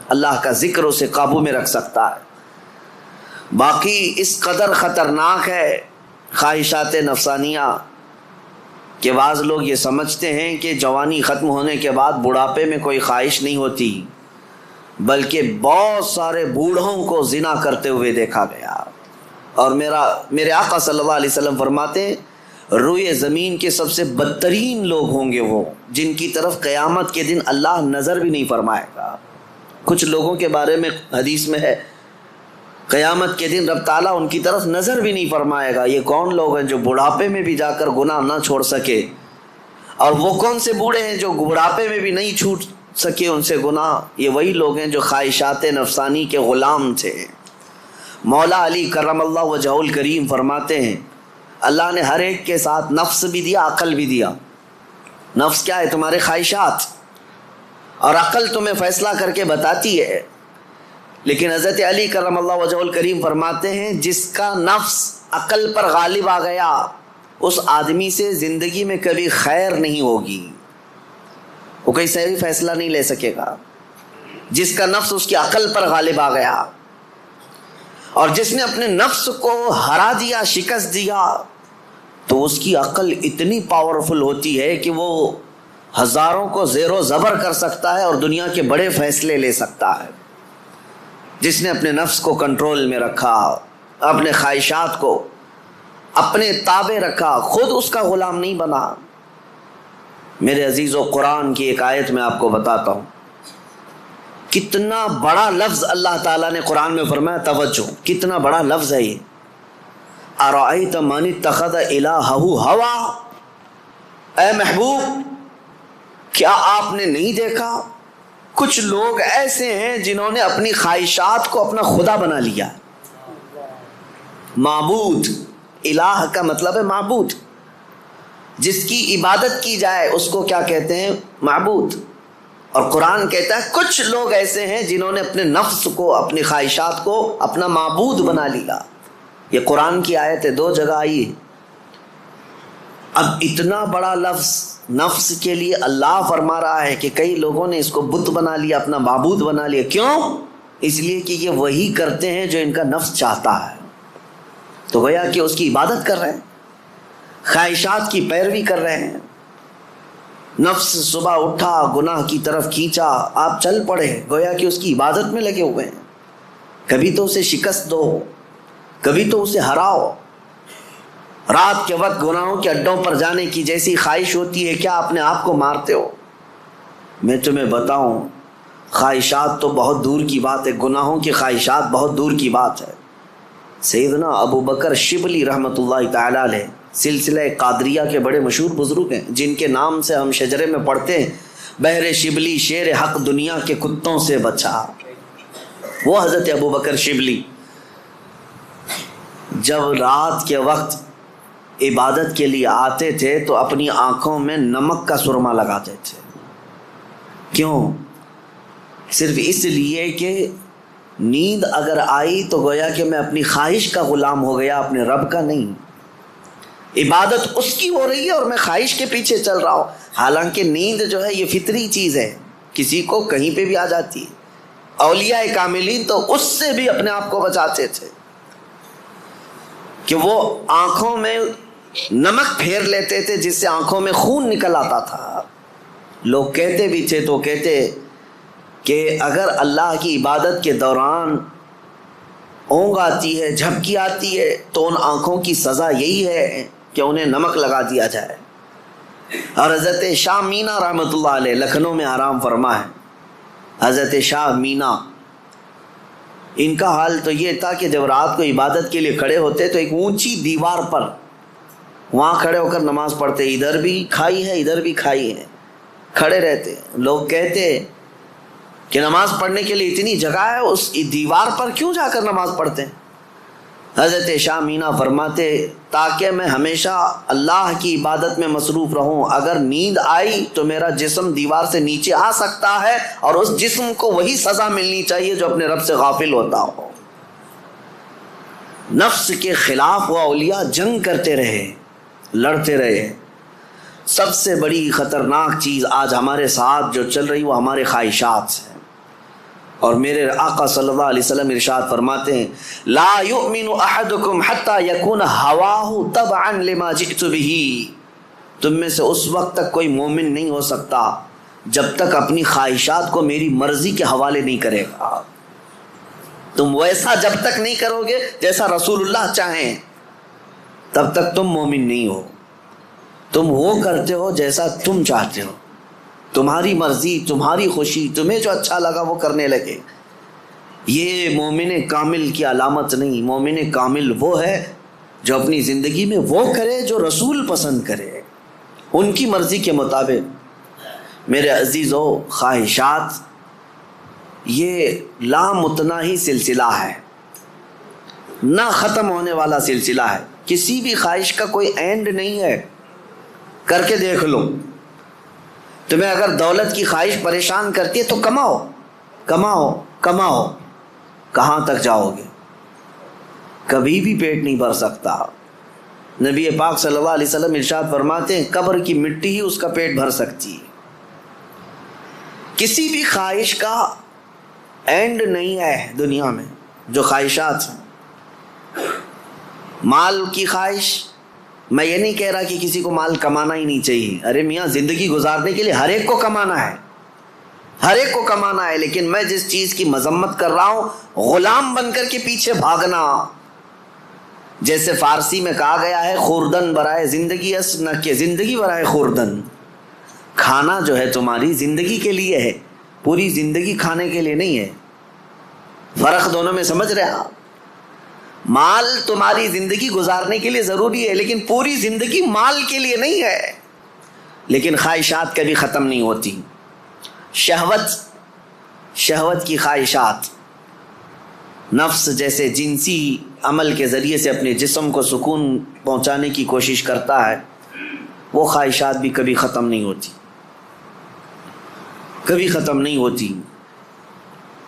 اللہ کا ذکر اسے قابو میں رکھ سکتا ہے۔ باقی اس قدر خطرناک ہے خواہشات نفسانیہ کہ بعض لوگ یہ سمجھتے ہیں کہ جوانی ختم ہونے کے بعد بڑھاپے میں کوئی خواہش نہیں ہوتی، بلکہ بہت سارے بوڑھوں کو زنا کرتے ہوئے دیکھا گیا۔ اور میرے آقا صلی اللہ علیہ وسلم فرماتے ہیں روئے زمین کے سب سے بدترین لوگ ہوں گے وہ جن کی طرف قیامت کے دن اللہ نظر بھی نہیں فرمائے گا۔ کچھ لوگوں کے بارے میں حدیث میں ہے قیامت کے دن رب تعالیٰ ان کی طرف نظر بھی نہیں فرمائے گا۔ یہ کون لوگ ہیں جو بڑھاپے میں بھی جا کر گناہ نہ چھوڑ سکے؟ اور وہ کون سے بوڑھے ہیں جو بڑھاپے میں بھی نہیں چھوٹ سکے ان سے گناہ؟ یہ وہی لوگ ہیں جو خواہشات نفسانی کے غلام تھے۔ مولا علی کرم اللہ وجہہ الکریم فرماتے ہیں اللہ نے ہر ایک کے ساتھ نفس بھی دیا، عقل بھی دیا۔ نفس کیا ہے؟ تمہارے خواہشات، اور عقل تمہیں فیصلہ کر کے بتاتی ہے۔ لیکن حضرت علی کرم اللہ وجہہ الکریم فرماتے ہیں جس کا نفس عقل پر غالب آ گیا اس آدمی سے زندگی میں کبھی خیر نہیں ہوگی، وہ کوئی صحیح فیصلہ نہیں لے سکے گا۔ جس کا نفس اس کی عقل پر غالب آ گیا، اور جس نے اپنے نفس کو ہرا دیا، شکست دیا، تو اس کی عقل اتنی پاورفل ہوتی ہے کہ وہ ہزاروں کو زیر و زبر کر سکتا ہے اور دنیا کے بڑے فیصلے لے سکتا ہے۔ جس نے اپنے نفس کو کنٹرول میں رکھا، اپنے خواہشات کو اپنے تابع رکھا، خود اس کا غلام نہیں بنا۔ میرے عزیزو، قرآن کی ایک آیت میں آپ کو بتاتا ہوں، کتنا بڑا لفظ اللہ تعالیٰ نے قرآن میں فرمایا، توجہ کتنا بڑا لفظ ہے یہ، ارأیت من اتخذ الہہ ہوا، اے محبوب کیا آپ نے نہیں دیکھا کچھ لوگ ایسے ہیں جنہوں نے اپنی خواہشات کو اپنا خدا بنا لیا۔ معبود، الہ کا مطلب ہے معبود، جس کی عبادت کی جائے اس کو کیا کہتے ہیں؟ معبود۔ اور قرآن کہتا ہے کچھ لوگ ایسے ہیں جنہوں نے اپنے نفس کو، اپنی خواہشات کو اپنا معبود بنا لیا۔ یہ قرآن کی آیت ہے، 2 جگہ آئی ہے۔ اب اتنا بڑا لفظ نفس کے لیے اللہ فرما رہا ہے کہ کئی لوگوں نے اس کو بت بنا لیا، اپنا معبود بنا لیا۔ کیوں؟ اس لیے کہ یہ وہی کرتے ہیں جو ان کا نفس چاہتا ہے، تو گویا کہ اس کی عبادت کر رہے ہیں، خواہشات کی پیروی کر رہے ہیں۔ نفس صبح اٹھا، گناہ کی طرف کھینچا، آپ چل پڑے، گویا کہ اس کی عبادت میں لگے ہوئے ہیں۔ کبھی تو اسے شکست دو، کبھی تو اسے ہراؤ۔ رات کے وقت گناہوں کے اڈوں پر جانے کی جیسی خواہش ہوتی ہے، کیا اپنے آپ کو مارتے ہو؟ میں تمہیں بتاؤں، خواہشات تو بہت دور کی بات ہے، گناہوں کی خواہشات بہت دور کی بات ہے۔ سیدنا ابو بکر شبلی رحمۃ اللہ تعالیٰ علیہ سلسلہ قادریہ کے بڑے مشہور بزرگ ہیں، جن کے نام سے ہم شجرے میں پڑھتے ہیں بہر شبلی شیر حق دنیا کے کتوں سے بچا۔ وہ حضرت ابو بکر شبلی جب رات کے وقت عبادت کے لیے آتے تھے تو اپنی آنکھوں میں نمک کا سرما لگاتے تھے۔ کیوں؟ صرف اس لیے کہ نیند اگر آئی تو گویا کہ میں اپنی خواہش کا غلام ہو گیا، اپنے رب کا نہیں۔ عبادت اس کی ہو رہی ہے اور میں خواہش کے پیچھے چل رہا ہوں، حالانکہ نیند جو ہے یہ فطری چیز ہے، کسی کو کہیں پہ بھی آ جاتی ہے۔ اولیاء کاملین تو اس سے بھی اپنے آپ کو بچاتے تھے کہ وہ آنکھوں میں نمک پھیر لیتے تھے جس سے آنکھوں میں خون نکل آتا تھا۔ لوگ کہتے بھی تھے تو کہتے کہ اگر اللہ کی عبادت کے دوران اونگ آتی ہے، جھپکی آتی ہے، تو ان آنکھوں کی سزا یہی ہے کہ انہیں نمک لگا دیا جائے۔ اور حضرت شاہ مینا رحمۃ اللہ علیہ لکھنؤ میں آرام فرما ہے، حضرت شاہ مینا، ان کا حال تو یہ تھا کہ جب رات کو عبادت کے لیے کھڑے ہوتے تو ایک اونچی دیوار پر وہاں کھڑے ہو کر نماز پڑھتے، ادھر بھی کھائی ہے ادھر بھی کھائی ہے، کھڑے رہتے۔ لوگ کہتے کہ نماز پڑھنے کے لیے اتنی جگہ ہے، اس دیوار پر کیوں جا کر نماز پڑھتے ہیں؟ حضرت شاہ مینا فرماتے تاکہ میں ہمیشہ اللہ کی عبادت میں مصروف رہوں، اگر نیند آئی تو میرا جسم دیوار سے نیچے آ سکتا ہے اور اس جسم کو وہی سزا ملنی چاہیے جو اپنے رب سے غافل ہوتا ہو۔ نفس کے خلاف وہ اولیاء جنگ کرتے رہے، لڑتے رہے۔ سب سے بڑی خطرناک چیز آج ہمارے ساتھ جو چل رہی وہ ہمارے خواہشات سے۔ اور میرے آقا صلی اللہ علیہ وسلم ارشاد فرماتے ہیں لا یؤمن احدکم حتی یکون ہواہ تبعا لما جئت بہ، تم میں سے اس وقت تک کوئی مومن نہیں ہو سکتا جب تک اپنی خواہشات کو میری مرضی کے حوالے نہیں کرے گا۔ تم ویسا جب تک نہیں کرو گے جیسا رسول اللہ چاہیں تب تک تم مومن نہیں ہو۔ تم وہ کرتے ہو جیسا تم چاہتے ہو، تمہاری مرضی، تمہاری خوشی، تمہیں جو اچھا لگا وہ کرنے لگے۔ یہ مومن کامل کی علامت نہیں۔ مومن کامل وہ ہے جو اپنی زندگی میں وہ کرے جو رسول پسند کرے، ان کی مرضی کے مطابق۔ میرے عزیزو، خواہشات یہ لامتناہی سلسلہ ہے، نہ ختم ہونے والا سلسلہ ہے۔ کسی بھی خواہش کا کوئی اینڈ نہیں ہے۔ کر کے دیکھ لو، تمہیں اگر دولت کی خواہش پریشان کرتی ہے تو کماؤ کماؤ کماؤ، کہاں تک جاؤ گے؟ کبھی بھی پیٹ نہیں بھر سکتا۔ نبی پاک صلی اللہ علیہ وسلم ارشاد فرماتے ہیں قبر کی مٹی ہی اس کا پیٹ بھر سکتی ہے۔ کسی بھی خواہش کا اینڈ نہیں ہے دنیا میں۔ جو خواہشات ہیں، مال کی خواہش، میں یہ نہیں کہہ رہا کہ کسی کو مال کمانا ہی نہیں چاہیے، ارے میاں زندگی گزارنے کے لیے ہر ایک کو کمانا ہے، ہر ایک کو کمانا ہے، لیکن میں جس چیز کی مذمت کر رہا ہوں غلام بن کر کے پیچھے بھاگنا۔ جیسے فارسی میں کہا گیا ہے خوردن برائے زندگی اس نہ کہ زندگی برائے خوردن۔ کھانا جو ہے تمہاری زندگی کے لیے ہے، پوری زندگی کھانے کے لیے نہیں ہے۔ فرق دونوں میں سمجھ رہے آپ؟ مال تمہاری زندگی گزارنے کے لیے ضروری ہے، لیکن پوری زندگی مال کے لیے نہیں ہے۔ لیکن خواہشات کبھی ختم نہیں ہوتی۔ شہوت کی خواہشات، نفس جیسے جنسی عمل کے ذریعے سے اپنے جسم کو سکون پہنچانے کی کوشش کرتا ہے، وہ خواہشات بھی کبھی ختم نہیں ہوتی، کبھی ختم نہیں ہوتی۔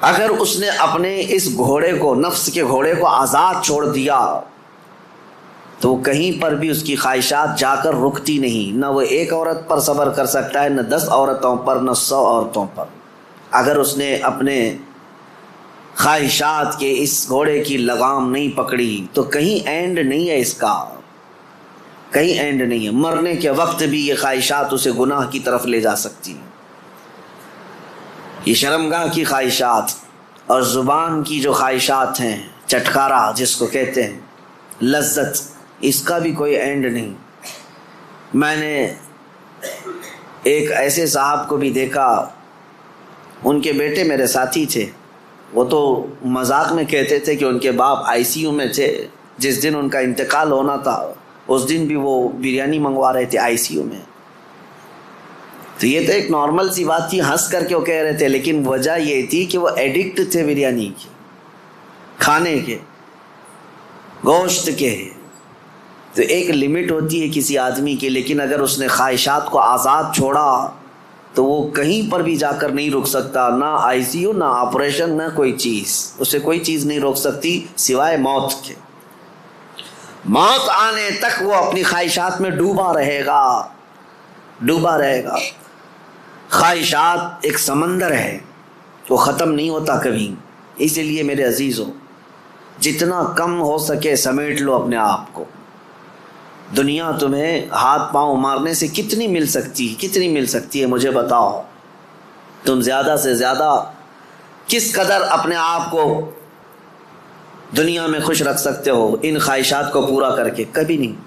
اگر اس نے اپنے اس گھوڑے کو، نفس کے گھوڑے کو آزاد چھوڑ دیا تو کہیں پر بھی اس کی خواہشات جا کر رکتی نہیں۔ نہ وہ ایک عورت پر صبر کر سکتا ہے، نہ 10 عورتوں پر، نہ 100 عورتوں پر۔ اگر اس نے اپنے خواہشات کے اس گھوڑے کی لگام نہیں پکڑی تو کہیں اینڈ نہیں ہے اس کا، کہیں اینڈ نہیں ہے۔ مرنے کے وقت بھی یہ خواہشات اسے گناہ کی طرف لے جا سکتی ہیں۔ یہ شرمگاہ کی خواہشات اور زبان کی جو خواہشات ہیں، چٹکارا جس کو کہتے ہیں، لذت، اس کا بھی کوئی اینڈ نہیں۔ میں نے ایک ایسے صاحب کو بھی دیکھا، ان کے بیٹے میرے ساتھی تھے، وہ تو مذاق میں کہتے تھے کہ ان کے باپ ICU میں تھے۔ جس دن ان کا انتقال ہونا تھا اس دن بھی وہ بریانی منگوا رہے تھے ICU میں۔ تو یہ تو ایک نارمل سی بات تھی، ہنس کر کے وہ کہہ رہے تھے، لیکن وجہ یہ تھی کہ وہ ایڈکٹ تھے بریانی کے، کھانے کے، گوشت کے۔ تو ایک لمٹ ہوتی ہے کسی آدمی کی، لیکن اگر اس نے خواہشات کو آزاد چھوڑا تو وہ کہیں پر بھی جا کر نہیں رک سکتا، نہ ICU، نہ آپریشن، نہ کوئی چیز، اسے کوئی چیز نہیں روک سکتی سوائے موت کے۔ موت آنے تک وہ اپنی خواہشات میں ڈوبا رہے گا، ڈوبا رہے گا۔ خواہشات ایک سمندر ہے، وہ ختم نہیں ہوتا کبھی۔ اسی لیے میرے عزیزو، جتنا کم ہو سکے سمیٹ لو اپنے آپ کو۔ دنیا تمہیں ہاتھ پاؤں مارنے سے کتنی مل سکتی ہے مجھے بتاؤ۔ تم زیادہ سے زیادہ کس قدر اپنے آپ کو دنیا میں خوش رکھ سکتے ہو ان خواہشات کو پورا کر کے؟ کبھی نہیں۔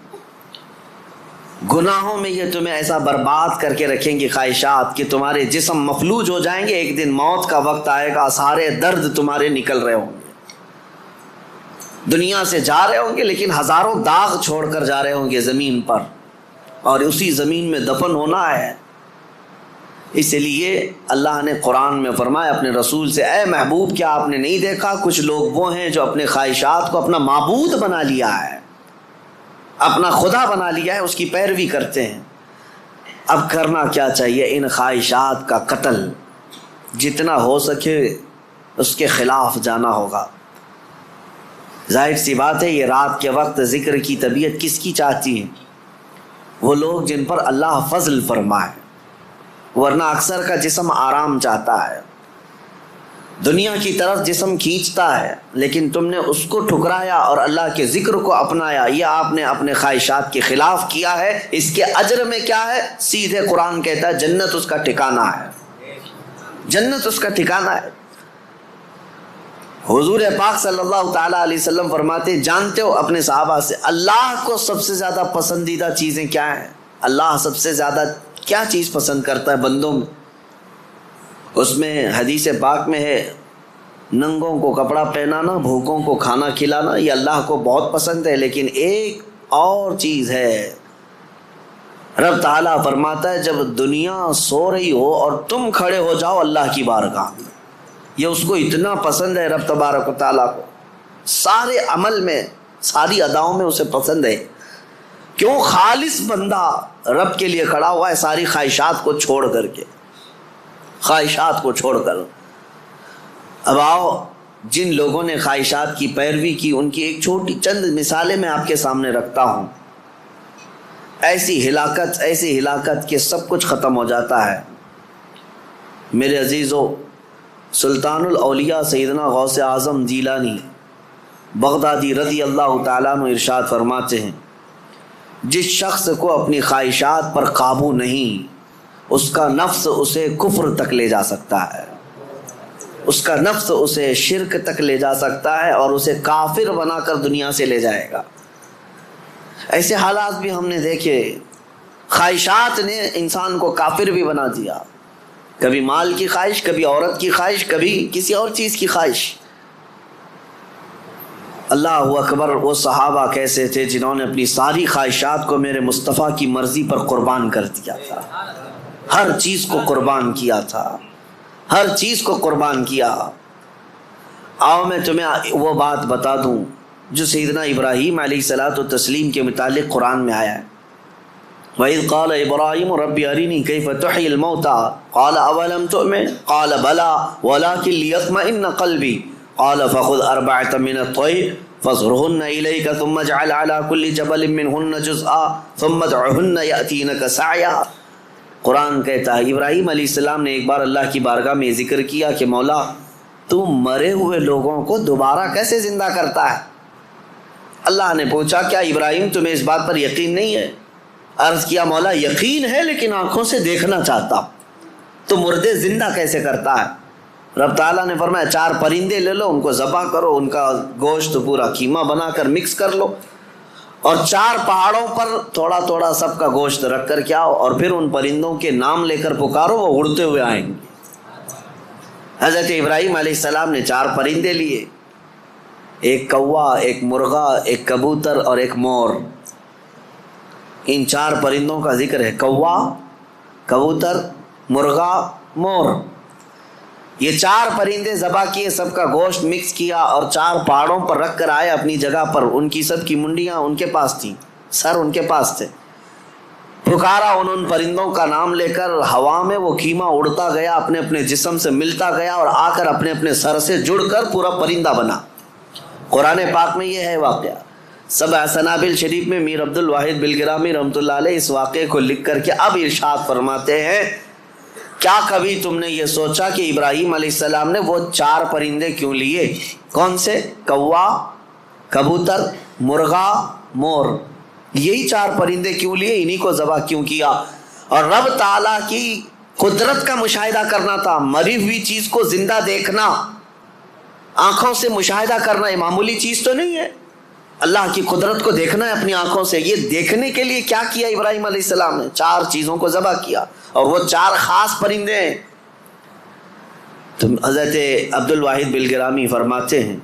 گناہوں میں یہ تمہیں ایسا برباد کر کے رکھیں گے خواہشات کہ تمہارے جسم مفلوج ہو جائیں گے۔ ایک دن موت کا وقت آئے گا، سارے درد تمہارے نکل رہے ہوں گے، دنیا سے جا رہے ہوں گے، لیکن ہزاروں داغ چھوڑ کر جا رہے ہوں گے زمین پر، اور اسی زمین میں دفن ہونا ہے۔ اس لیے اللہ نے قرآن میں فرمایا اپنے رسول سے، اے محبوب کیا آپ نے نہیں دیکھا کچھ لوگ وہ ہیں جو اپنے خواہشات کو اپنا معبود بنا لیا ہے، اپنا خدا بنا لیا ہے، اس کی پیروی کرتے ہیں۔ اب کرنا کیا چاہیے؟ ان خواہشات کا قتل جتنا ہو سکے اس کے خلاف جانا ہوگا۔ ظاہر سی بات ہے، یہ رات کے وقت ذکر کی طبیعت کس کی چاہتی ہے؟ وہ لوگ جن پر اللہ فضل فرمائے، ورنہ اکثر کا جسم آرام چاہتا ہے۔ دنیا کی طرف جسم کھینچتا ہے، لیکن تم نے اس کو ٹھکرایا اور اللہ کے ذکر کو اپنایا، یہ آپ نے اپنے خواہشات کے خلاف کیا ہے، اس کے اجر میں کیا ہے؟ سیدھے قرآن کہتا ہے جنت اس کا ٹھکانہ ہے، جنت اس کا ٹھکانہ ہے۔ حضور پاک صلی اللہ تعالیٰ علیہ وسلم فرماتے، جانتے ہو اپنے صحابہ سے اللہ کو سب سے زیادہ پسندیدہ چیزیں کیا ہیں؟ اللہ سب سے زیادہ کیا چیز پسند کرتا ہے بندوں میں؟ اس میں حدیث پاک میں ہے ننگوں کو کپڑا پہنانا، بھوکوں کو کھانا کھلانا، یہ اللہ کو بہت پسند ہے۔ لیکن ایک اور چیز ہے، رب تعالیٰ فرماتا ہے جب دنیا سو رہی ہو اور تم کھڑے ہو جاؤ اللہ کی بارگاہ میں، یہ اس کو اتنا پسند ہے رب تبارک و تعالیٰ کو، سارے عمل میں ساری اداؤں میں اسے پسند ہے۔ کیوں؟ خالص بندہ رب کے لیے کھڑا ہوا ہے، ساری خواہشات کو چھوڑ کر کے، خواہشات کو چھوڑ کر۔ اب آؤ، جن لوگوں نے خواہشات کی پیروی کی ان کی ایک چھوٹی چند مثالیں میں آپ کے سامنے رکھتا ہوں۔ ایسی ہلاکت کہ سب کچھ ختم ہو جاتا ہے۔ میرے عزیزو، سلطان الاولیاء سیدنا غوث اعظم جیلانی بغدادی رضی اللہ تعالیٰ عنہ ارشاد فرماتے ہیں، جس شخص کو اپنی خواہشات پر قابو نہیں، اس کا نفس اسے کفر تک لے جا سکتا ہے، اس کا نفس اسے شرک تک لے جا سکتا ہے اور اسے کافر بنا کر دنیا سے لے جائے گا۔ ایسے حالات بھی ہم نے دیکھے، خواہشات نے انسان کو کافر بھی بنا دیا، کبھی مال کی خواہش، کبھی عورت کی خواہش، کبھی کسی اور چیز کی خواہش۔ اللہ اکبر، وہ صحابہ کیسے تھے جنہوں نے اپنی ساری خواہشات کو میرے مصطفیٰ کی مرضی پر قربان کر دیا تھا، ہر چیز کو قربان کیا تھا، ہر چیز کو قربان کیا۔ آؤ میں تمہیں وہ بات بتا دوں جو سیدنا ابراہیم علیہ الصلوۃ والتسلیم کے متعلق قرآن میں آیا ہے۔ وَإِذْ قَالَ إِبْرَاهِيمُ رَبِّ أَرِنِي كَيْفَ تُحْيِي الْمَوْتَىٰ قَالَ أَوَلَمْ تُؤْمِنْ قَالَ بَلَىٰ وَلَٰكِن لِيَطْمَئِنَّ قَلْبِي قَالَ فَخُذْ أَرْبَعَةً مِّنَ الطَّيْرِ فَاصْرُهُنَّ إِلَيْكَ ثُمَّ اجْعَلْ عَلَىٰ كُلِّ جَبَلٍ مِّنْهُنَّ جُزْءًا ثُمَّ ادْعُهُنَّ يَأْتِينَكَ سَعْيًا۔ قرآن کہتا ہے ابراہیم علیہ السلام نے ایک بار اللہ کی بارگاہ میں ذکر کیا کہ مولا تو مرے ہوئے لوگوں کو دوبارہ کیسے زندہ کرتا ہے؟ اللہ نے پوچھا کیا ابراہیم تمہیں اس بات پر یقین نہیں ہے؟ عرض کیا مولا یقین ہے لیکن آنکھوں سے دیکھنا چاہتا ہوں، تو مردے زندہ کیسے کرتا ہے؟ رب تعالیٰ نے فرمایا 4 پرندے لے لو، ان کو ذبح کرو، ان کا گوشت پورا قیمہ بنا کر مکس کر لو، اور 4 پہاڑوں پر تھوڑا تھوڑا سب کا گوشت رکھ کر کے آؤ، اور پھر ان پرندوں کے نام لے کر پکارو، وہ اڑتے ہوئے آئیں گے۔ حضرت ابراہیم علیہ السلام نے 4 پرندے لیے، ایک کوا، ایک مرغا، ایک کبوتر اور ایک مور۔ ان 4 پرندوں کا ذکر ہے، کوا، کبوتر، مرغا، مور۔ یہ 4 پرندے ذبح کیے، سب کا گوشت مکس کیا اور 4 پہاڑوں پر رکھ کر آئے اپنی جگہ پر۔ ان کی سب کی منڈیاں ان کے پاس تھیں، سر ان کے پاس تھے۔ پکارا ان پرندوں کا نام لے کر، ہوا میں وہ خیمہ اڑتا گیا، اپنے اپنے جسم سے ملتا گیا اور آ کر اپنے اپنے سر سے جڑ کر پورا پرندہ بنا۔ قرآن پاک میں یہ ہے واقعہ۔ سبع سنابل شریف میں میر عبد الواحد بلگرامی رحمۃ اللہ علیہ اس واقعے کو لکھ کر کے اب ارشاد فرماتے ہیں، کیا کبھی تم نے یہ سوچا کہ ابراہیم علیہ السلام نے وہ 4 پرندے کیوں لیے؟ کون سے؟ کوا، کبوتر، مرغا، مور۔ یہی 4 پرندے کیوں لیے؟ انہی کو ذبح کیوں کیا؟ اور رب تعالیٰ کی قدرت کا مشاہدہ کرنا تھا۔ مری ہوئی چیز کو زندہ دیکھنا، آنکھوں سے مشاہدہ کرنا، یہ معمولی چیز تو نہیں ہے۔ اللہ کی قدرت کو دیکھنا ہے اپنی آنکھوں سے۔ یہ دیکھنے کے لیے کیا کیا ابراہیم علیہ السلام نے؟ 4 چیزوں کو ذبح کیا، اور وہ 4 خاص پرندے ہیں۔ تو حضرت عبد الواحد بلگرامی فرماتے ہیں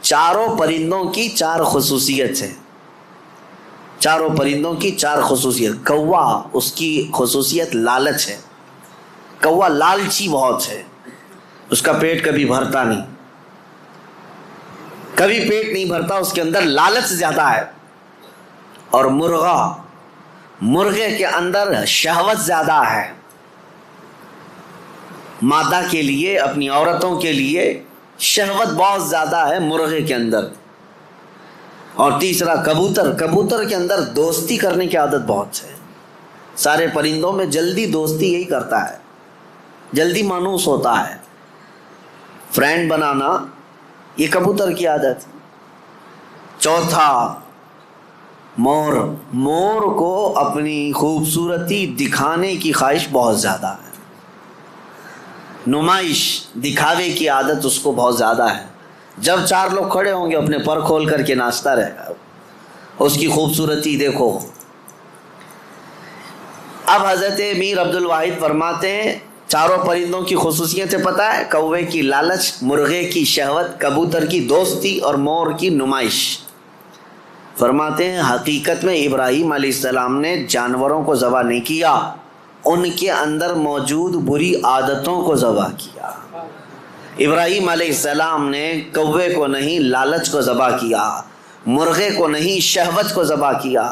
4 پرندوں کی 4 خصوصیت ہے، 4 پرندوں کی 4 خصوصیت۔ کوا، اس کی خصوصیت لالچ ہے، کوا لالچی بہت ہے، اس کا پیٹ کبھی بھرتا نہیں، کبھی پیٹ نہیں بھرتا، اس کے اندر لالچ زیادہ ہے۔ اور مرغا، مرغے کے اندر شہوت زیادہ ہے، مادہ کے لیے، اپنی عورتوں کے لیے شہوت بہت زیادہ ہے مرغے کے اندر۔ اور تیسرا کبوتر، کبوتر کے اندر دوستی کرنے کی عادت بہت ہے۔ سارے پرندوں میں جلدی دوستی یہی کرتا ہے، جلدی مانوس ہوتا ہے۔ فرینڈ بنانا، یہ کبوتر کی عادت. چوتھا مور. مور کو اپنی خوبصورتی دکھانے کی خواہش بہت زیادہ ہے. نمائش، دکھاوے کی عادت اس کو بہت زیادہ ہے. جب 4 لوگ کھڑے ہوں گے اپنے پر کھول کر کے ناچتا رہے گا. اس کی خوبصورتی دیکھو. اب حضرت میر عبد الواحد فرماتے ہیں چاروں پرندوں کی خصوصیتیں پتہ ہے؟ کوے کی لالچ، مرغے کی شہوت، کبوتر کی دوستی اور مور کی نمائش. فرماتے ہیں حقیقت میں ابراہیم علیہ السلام نے جانوروں کو ذبح نہیں کیا، ان کے اندر موجود بری عادتوں کو ذبح کیا. ابراہیم علیہ السلام نے کوے کو نہیں لالچ کو ذبح کیا، مرغے کو نہیں شہوت کو ذبح کیا.